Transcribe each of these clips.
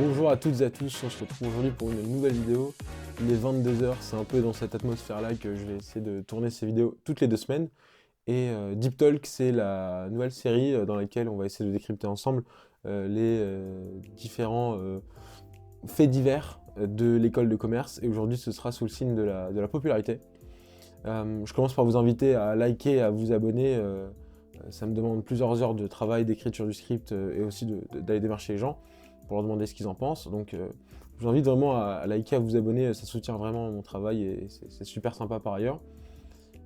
Bonjour à toutes et à tous, on se retrouve aujourd'hui pour une nouvelle vidéo. Il est 22 h, c'est un peu dans cette atmosphère-là que je vais essayer de tourner ces vidéos toutes les 2 semaines. Et Deep Talk, c'est la nouvelle série dans laquelle on va essayer de décrypter ensemble les différents faits divers de l'école de commerce. Et aujourd'hui, ce sera sous le signe de la popularité. Je commence par vous inviter à liker et à vous abonner. Ça me demande plusieurs heures de travail, d'écriture du script et aussi d'aller démarcher les gens pour leur demander ce qu'ils en pensent. Donc je vous invite vraiment à liker, à vous abonner, ça soutient vraiment mon travail et c'est super sympa par ailleurs.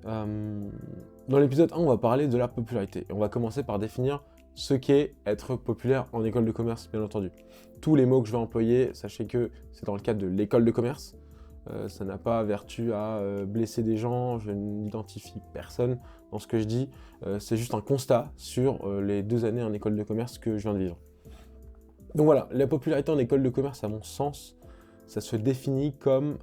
Dans l'épisode 1, on va parler de la popularité. Et on va commencer par définir ce qu'est être populaire en école de commerce, bien entendu. Tous les mots que je vais employer, sachez que c'est dans le cadre de l'école de commerce. Ça n'a pas vertu à blesser des gens, je n'identifie personne dans ce que je dis. C'est juste un constat sur les 2 années en école de commerce que je viens de vivre. Donc voilà, la popularité en école de commerce, à mon sens, ça se définit comme...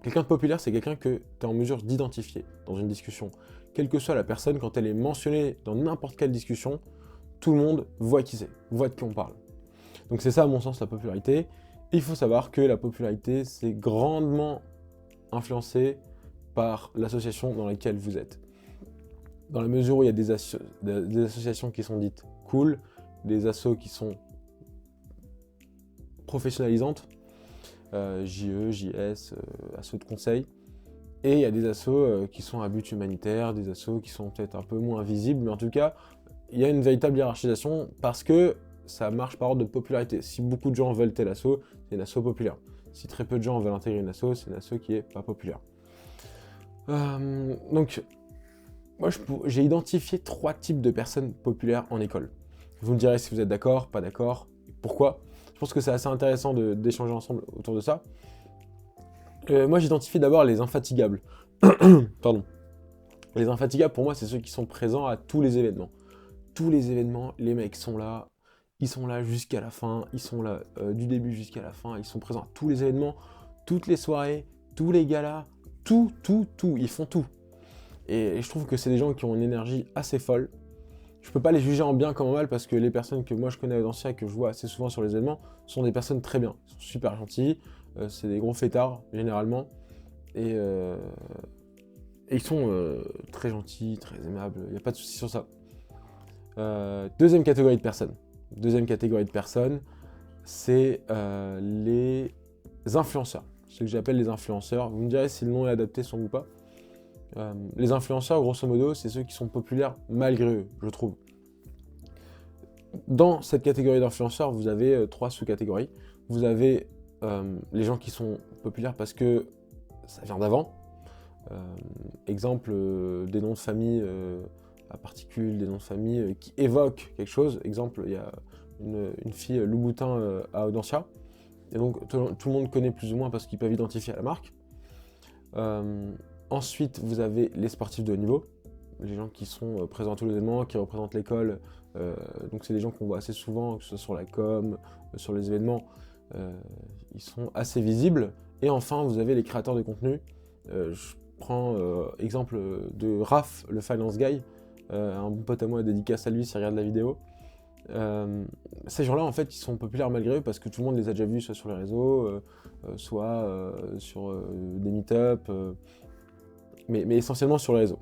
quelqu'un de populaire, c'est quelqu'un que tu es en mesure d'identifier dans une discussion. Quelle que soit la personne, quand elle est mentionnée dans n'importe quelle discussion, tout le monde voit qui c'est, voit de qui on parle. Donc c'est ça, à mon sens, la popularité. Et il faut savoir que la popularité, c'est grandement influencé par l'association dans laquelle vous êtes. Dans la mesure où il y a des associations qui sont dites cool, des assos qui sont professionnalisantes, JE, JS, assos de conseil, et il y a des assos qui sont à but humanitaire, des assos qui sont peut-être un peu moins visibles, mais en tout cas, il y a une véritable hiérarchisation parce que ça marche par ordre de popularité. Si beaucoup de gens veulent tel asso, c'est une asso populaire. Si très peu de gens veulent intégrer une asso, c'est une asso qui est pas populaire. Donc, moi j'ai identifié 3 types de personnes populaires en école. Vous me direz si vous êtes d'accord, pas d'accord, pourquoi. Je pense que c'est assez intéressant d'échanger ensemble autour de ça. Moi j'identifie d'abord les infatigables. Pardon. Les infatigables pour moi c'est ceux qui sont présents à tous les événements. Tous les événements, les mecs sont là. Ils sont là jusqu'à la fin, ils sont là du début jusqu'à la fin, ils sont présents à tous les événements, toutes les soirées, tous les galas, tout, ils font tout. Et je trouve que c'est des gens qui ont une énergie assez folle. Je peux pas les juger en bien comme en mal parce que les personnes que moi je connais à Audencia et que je vois assez souvent sur les événements sont des personnes très bien, ils sont super gentils, c'est des gros fêtards généralement, et ils sont très gentils, très aimables, il n'y a pas de souci sur ça. Deuxième catégorie de personnes. C'est les influenceurs, ce que j'appelle les influenceurs. Vous me direz si le nom est adapté sur vous ou pas. Les influenceurs, grosso modo, c'est ceux qui sont populaires malgré eux, je trouve. Dans cette catégorie d'influenceurs, vous avez 3 sous-catégories. Vous avez les gens qui sont populaires parce que ça vient d'avant. Exemple, des noms de famille à particules, des noms de famille qui évoquent quelque chose. Exemple, il y a une fille Louboutin à Audencia. Et donc tout le monde connaît plus ou moins parce qu'ils peuvent identifier la marque. Ensuite, vous avez les sportifs de haut niveau, les gens qui sont présents à tous les événements, qui représentent l'école. Donc c'est des gens qu'on voit assez souvent, que ce soit sur la com, sur les événements. Ils sont assez visibles. Et enfin, vous avez les créateurs de contenu. Je prends exemple de Raph, le Finance Guy, un bon pote à moi, dédicace à lui s'il regarde la vidéo. Ces gens-là, en fait, ils sont populaires malgré eux parce que tout le monde les a déjà vus soit sur les réseaux, soit sur des meet-up, mais essentiellement sur les réseaux.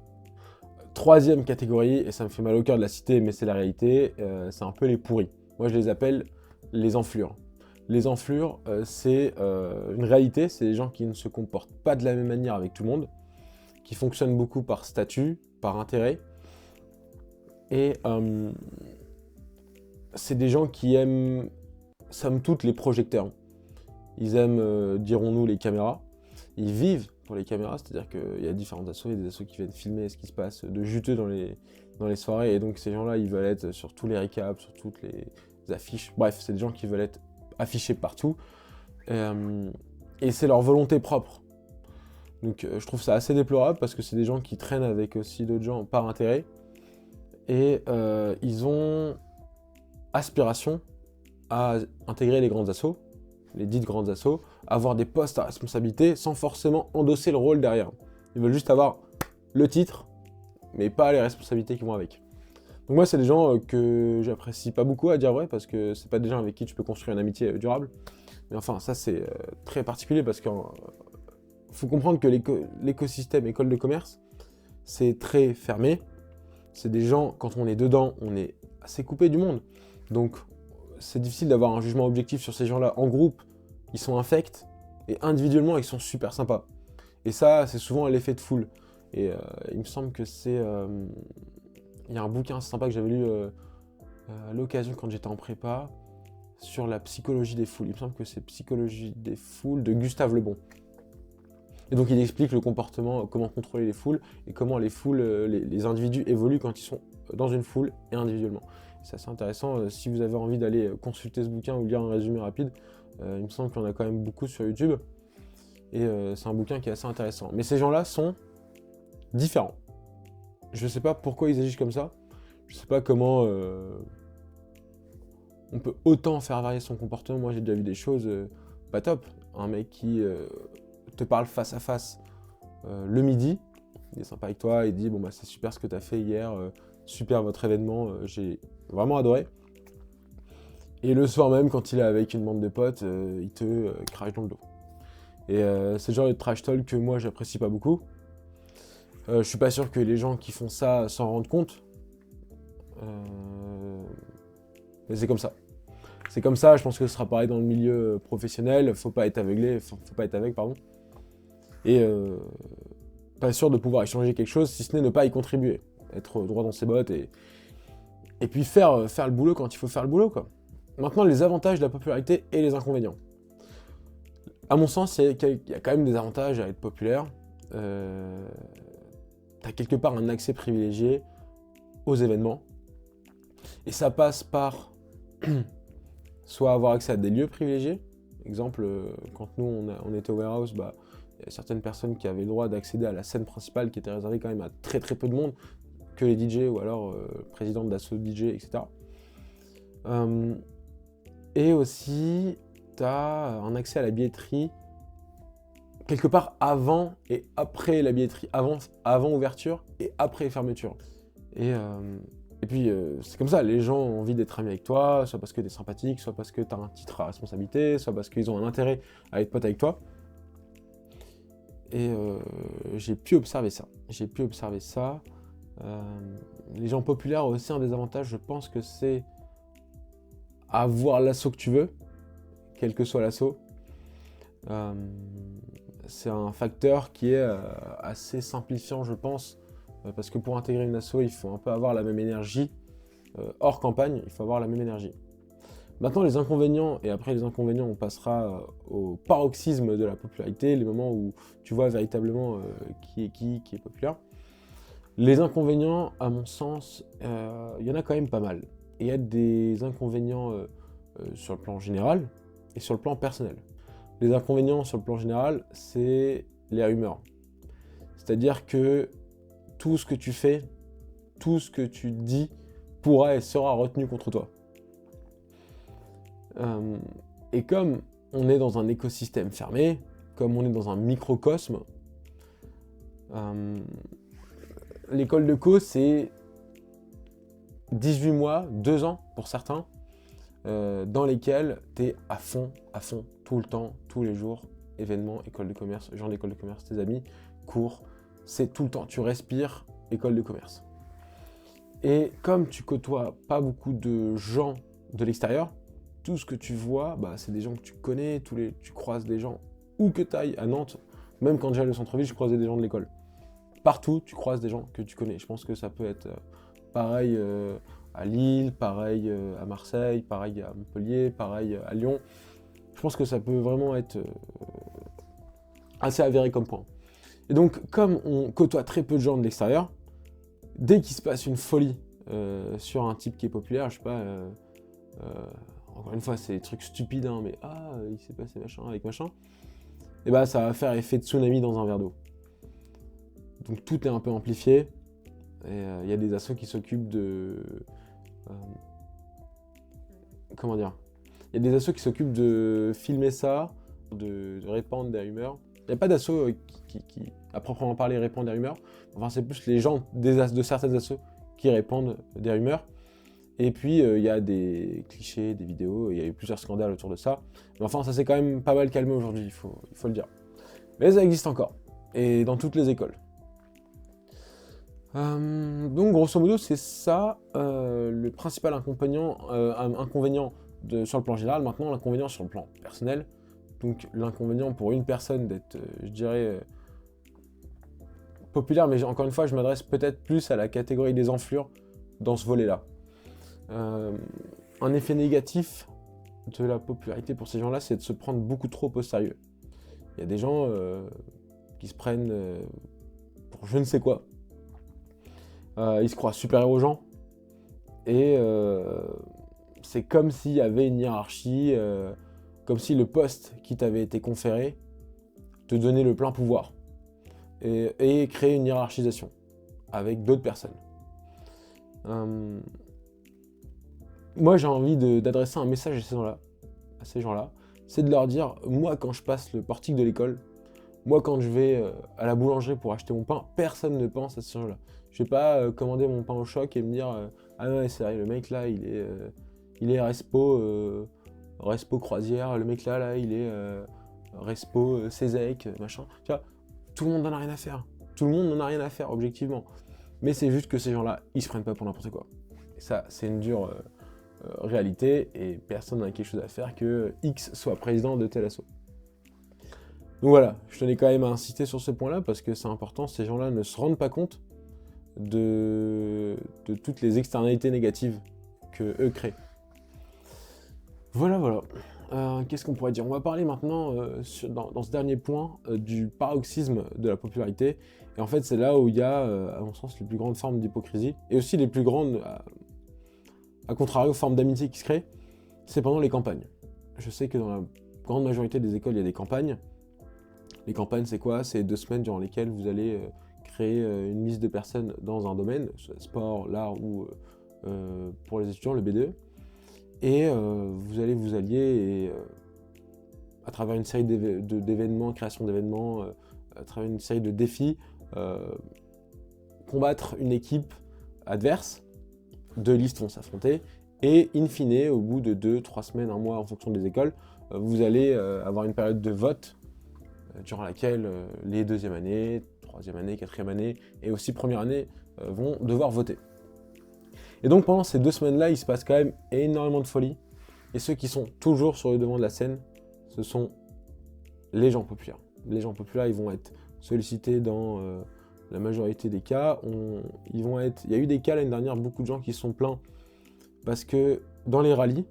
Troisième catégorie, et ça me fait mal au cœur de la citer, mais c'est la réalité, c'est un peu les pourris. Moi, je les appelle les enflures. Les enflures, c'est une réalité, c'est des gens qui ne se comportent pas de la même manière avec tout le monde, qui fonctionnent beaucoup par statut, par intérêt, et c'est des gens qui aiment, somme toute, les projecteurs. Ils aiment, dirons-nous, les caméras. Ils vivent pour les caméras, c'est-à-dire qu'il y a différents assos, il y a des assos qui viennent filmer ce qui se passe de juteux dans les soirées, et donc ces gens-là, ils veulent être sur tous les recaps, sur toutes les affiches. Bref, c'est des gens qui veulent être affichés partout, et c'est leur volonté propre. Donc je trouve ça assez déplorable parce que c'est des gens qui traînent avec aussi d'autres gens par intérêt, et ils ont aspiration à intégrer les grandes assos, les dites grandes assos, avoir des postes à responsabilité sans forcément endosser le rôle derrière. Ils veulent juste avoir le titre, mais pas les responsabilités qui vont avec. Donc moi, c'est des gens que j'apprécie pas beaucoup, à dire vrai, parce que c'est pas des gens avec qui tu peux construire une amitié durable. Mais enfin, ça c'est très particulier parce qu'il faut comprendre que l'écosystème école de commerce, c'est très fermé. C'est des gens, quand on est dedans, on est assez coupé du monde. Donc c'est difficile d'avoir un jugement objectif sur ces gens-là. En groupe, ils sont infects, et individuellement, ils sont super sympas. Et ça, c'est souvent l'effet de foule. Et il me semble que c'est... Il y a un bouquin sympa que j'avais lu à l'occasion quand j'étais en prépa, sur la psychologie des foules. Il me semble que c'est Psychologie des foules de Gustave Le Bon. Et donc il explique le comportement, comment contrôler les foules, et comment les foules, les individus évoluent quand ils sont dans une foule et individuellement. C'est assez intéressant. Si vous avez envie d'aller consulter ce bouquin ou lire un résumé rapide, il me semble qu'il y en a quand même beaucoup sur YouTube. Et c'est un bouquin qui est assez intéressant. Mais ces gens-là sont différents. Je ne sais pas pourquoi ils agissent comme ça. Je ne sais pas comment on peut autant faire varier son comportement. Moi, j'ai déjà vu des choses pas top. Un mec qui te parle face à face le midi, il est sympa avec toi, il dit bon bah c'est super ce que tu as fait hier, super votre événement, j'ai vraiment adoré. Et le soir même, quand il est avec une bande de potes, il te crache dans le dos. Et c'est le genre de trash talk que moi j'apprécie pas beaucoup. Je suis pas sûr que les gens qui font ça s'en rendent compte. Mais c'est comme ça. C'est comme ça, je pense que ce sera pareil dans le milieu professionnel, faut pas être aveuglé, faut pas être aveugle, pardon. Et pas sûr de pouvoir échanger quelque chose, si ce n'est ne pas y contribuer. Être droit dans ses bottes et puis faire le boulot quand il faut faire le boulot, quoi. Maintenant, les avantages de la popularité et les inconvénients. À mon sens, il y a quand même des avantages à être populaire. T'as quelque part un accès privilégié aux événements. Et ça passe par soit avoir accès à des lieux privilégiés. Exemple, quand nous, on était au warehouse, bah, il y a certaines personnes qui avaient le droit d'accéder à la scène principale qui était réservée quand même à très très peu de monde, que les DJ ou alors président d'assaut DJ, etc. Et aussi, tu as un accès à la billetterie quelque part avant et après la billetterie, avant ouverture et après fermeture. Et puis, c'est comme ça, les gens ont envie d'être amis avec toi, soit parce que tu es sympathique, soit parce que tu as un titre à responsabilité, soit parce qu'ils ont un intérêt à être pote avec toi. Et j'ai pu observer ça. Les gens populaires ont aussi un désavantage, je pense que c'est avoir l'assaut que tu veux, quel que soit l'assaut. C'est un facteur qui est assez simplifiant, je pense, parce que pour intégrer une asso, il faut un peu avoir la même énergie. Hors campagne, il faut avoir la même énergie. Maintenant, les inconvénients, et après les inconvénients, on passera au paroxysme de la popularité, les moments où tu vois véritablement qui est populaire. Les inconvénients, à mon sens, il y en a quand même pas mal. Et il y a des inconvénients sur le plan général et sur le plan personnel. Les inconvénients sur le plan général, c'est les rumeurs. C'est-à-dire que tout ce que tu fais, tout ce que tu dis pourra et sera retenu contre toi. Et comme on est dans un écosystème fermé, comme on est dans un microcosme, l'école de co, c'est 18 mois, 2 ans pour certains, dans lesquels tu es à fond, tout le temps, tous les jours, événements, école de commerce, gens d'école de commerce, tes amis, cours, c'est tout le temps, tu respires école de commerce. Et comme tu côtoies pas beaucoup de gens de l'extérieur, tout ce que tu vois, bah, c'est des gens que tu connais, tu croises des gens où que tu ailles, à Nantes, même quand j'allais au centre-ville, je croisais des gens de l'école. Partout, tu croises des gens que tu connais. Je pense que ça peut être pareil à Lille, pareil à Marseille, pareil à Montpellier, pareil à Lyon. Je pense que ça peut vraiment être assez avéré comme point. Et donc, comme on côtoie très peu de gens de l'extérieur, dès qu'il se passe une folie sur un type qui est populaire, je sais pas, encore une fois, c'est des trucs stupides, hein, mais il s'est passé machin avec machin, et bah ça va faire effet de tsunami dans un verre d'eau. Donc tout est un peu amplifié, et il y a des assos qui s'occupent de... comment dire ? Il y a des assos qui s'occupent de filmer ça, de répandre des rumeurs. Il n'y a pas d'assos qui, à proprement parler, répandent des rumeurs. Enfin, c'est plus les gens de certaines assos qui répandent des rumeurs. Et puis, il y a des clichés, des vidéos, il y a eu plusieurs scandales autour de ça. Mais enfin, ça s'est quand même pas mal calmé aujourd'hui, il faut le dire. Mais ça existe encore, et dans toutes les écoles. Donc, grosso modo, c'est ça le principal inconvénient sur le plan général. Maintenant, l'inconvénient sur le plan personnel. Donc, l'inconvénient pour une personne d'être, je dirais, populaire, mais encore une fois, je m'adresse peut-être plus à la catégorie des enflures dans ce volet-là. Un effet négatif de la popularité pour ces gens-là, c'est de se prendre beaucoup trop au sérieux. Il y a des gens qui se prennent pour je ne sais quoi. Ils se croient supérieurs aux gens. Et c'est comme s'il y avait une hiérarchie, comme si le poste qui t'avait été conféré te donnait le plein pouvoir. Et créer une hiérarchisation avec d'autres personnes. Moi, j'ai envie d'adresser un message à ces gens-là, c'est de leur dire, moi, quand je passe le portique de l'école, moi, quand je vais à la boulangerie pour acheter mon pain, personne ne pense à ce gens-là. Je vais pas commander mon pain au choc et me dire, ah ouais, c'est vrai, le mec là, il est Respo croisière, le mec là, il est Respo Cézec, machin. Tu vois, tout le monde n'en a rien à faire. Tout le monde n'en a rien à faire, objectivement. Mais c'est juste que ces gens-là, ils se prennent pas pour n'importe quoi. Et ça, c'est une dure réalité, et personne n'a quelque chose à faire que X soit président de tel asso. Donc voilà, je tenais quand même à insister sur ce point-là, parce que c'est important, ces gens-là ne se rendent pas compte de toutes les externalités négatives que eux créent. Voilà. Qu'est-ce qu'on pourrait dire? On va parler maintenant, dans ce dernier point, du paroxysme de la popularité. Et en fait, c'est là où il y a, à mon sens, les plus grandes formes d'hypocrisie, et aussi les plus grandes, à contrario, formes d'amitié qui se créent, c'est pendant les campagnes. Je sais que dans la grande majorité des écoles, il y a des campagnes. Les campagnes, c'est quoi? C'est 2 semaines durant lesquelles vous allez créer une liste de personnes dans un domaine, sport, l'art ou pour les étudiants, le B2. Et vous allez vous allier et à travers une série d'événements, création d'événements, à travers une série de défis, combattre une équipe adverse. 2 listes vont s'affronter, et in fine, au bout de 2, 3 semaines, 1 mois, en fonction des écoles, vous allez avoir une période de vote durant laquelle les 2e année, 3e année, 4e année, et aussi première année vont devoir voter. Et donc pendant ces 2 semaines-là, il se passe quand même énormément de folie, et ceux qui sont toujours sur le devant de la scène, ce sont les gens populaires. Les gens populaires, ils vont être sollicités dans la majorité des cas. Il y a eu des cas l'année dernière, beaucoup de gens qui se sont plaints parce que dans les rallyes,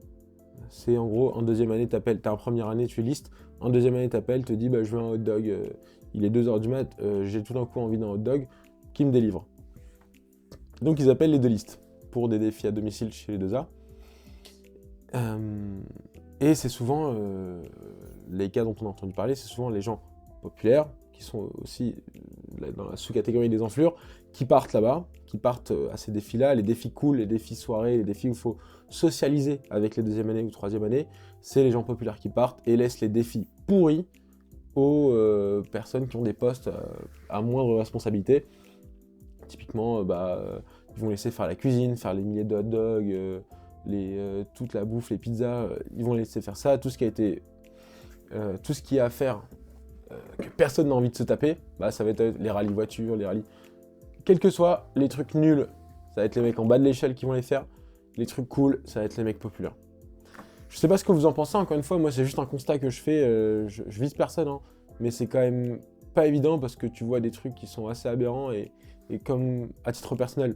c'est en gros en 2e année, t'appelles, t'es en première année, tu listes, en 2e année, t'appelles, te dis bah, je veux un hot dog, il est 2h du mat, j'ai tout d'un coup envie d'un hot dog, qui me délivre. Donc ils appellent les 2 listes pour des défis à domicile chez les 2A. Et c'est souvent les cas dont on a entendu parler, c'est souvent les gens populaires, qui sont aussi dans la sous-catégorie des enflures, qui partent là-bas, qui partent à ces défis-là, les défis cool, les défis soirées, les défis où il faut socialiser avec les 2e année ou 3e année, c'est les gens populaires qui partent et laissent les défis pourris aux personnes qui ont des postes à moindre responsabilité. Typiquement, ils vont laisser faire la cuisine, faire les milliers de hot dogs, toute la bouffe, les pizzas, ils vont laisser faire ça, tout ce qui est à faire que personne n'a envie de se taper, ça va être les rallyes voitures, les rallyes... Quels que soient les trucs nuls, ça va être les mecs en bas de l'échelle qui vont les faire, les trucs cool, ça va être les mecs populaires. Je sais pas ce que vous en pensez, encore une fois, moi c'est juste un constat que je fais, je vise personne, hein, mais c'est quand même pas évident parce que tu vois des trucs qui sont assez aberrants et comme à titre personnel,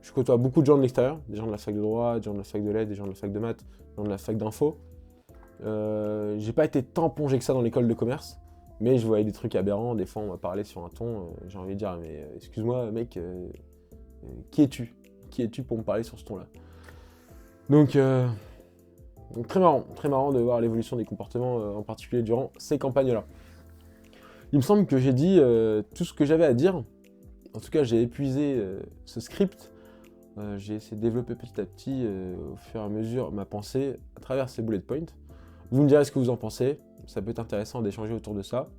je côtoie beaucoup de gens de l'extérieur, des gens de la fac de droit, des gens de la fac de lettres, des gens de la fac de maths, des gens de la fac d'info. J'ai pas été tant plongé que ça dans l'école de commerce, mais je voyais des trucs aberrants, des fois on m'a parlé sur un ton, j'ai envie de dire, mais excuse-moi mec, qui es-tu? Qui es-tu pour me parler sur ce ton-là? Donc très marrant de voir l'évolution des comportements, en particulier durant ces campagnes-là. Il me semble que j'ai dit tout ce que j'avais à dire, en tout cas j'ai épuisé ce script, j'ai essayé de développer petit à petit, au fur et à mesure, ma pensée à travers ces bullet points. Vous me direz ce que vous en pensez, ça peut être intéressant d'échanger autour de ça.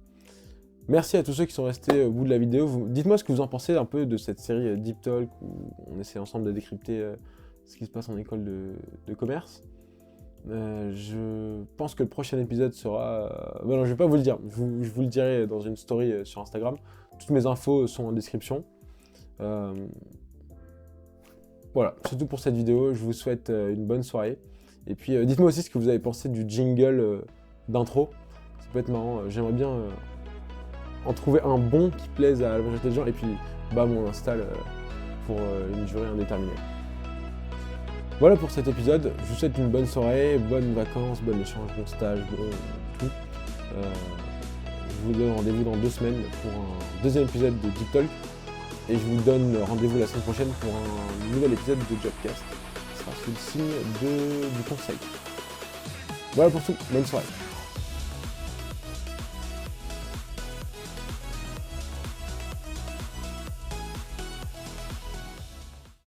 Merci à tous ceux qui sont restés au bout de la vidéo. Dites-moi ce que vous en pensez un peu de cette série Deep Talk où on essaie ensemble de décrypter ce qui se passe en école de commerce. Je pense que le prochain épisode sera... non, je vais pas vous le dire. Je vous le dirai dans une story sur Instagram. Toutes mes infos sont en description. Voilà, c'est tout pour cette vidéo. Je vous souhaite une bonne soirée. Et puis, dites-moi aussi ce que vous avez pensé du jingle d'intro. Ça peut être marrant. J'aimerais bien en trouver un bon qui plaise à la majorité des gens. Et puis, bam, on l'installe pour une durée indéterminée. Voilà pour cet épisode. Je vous souhaite une bonne soirée, bonnes vacances, bon échange, bon stage, bon tout. Je vous donne rendez-vous dans 2 semaines pour un deuxième épisode de Deep Talk. Et je vous donne rendez-vous la semaine prochaine pour un nouvel épisode de Jobcast. Ce sera sous le signe du conseil. Voilà pour tout, bonne soirée.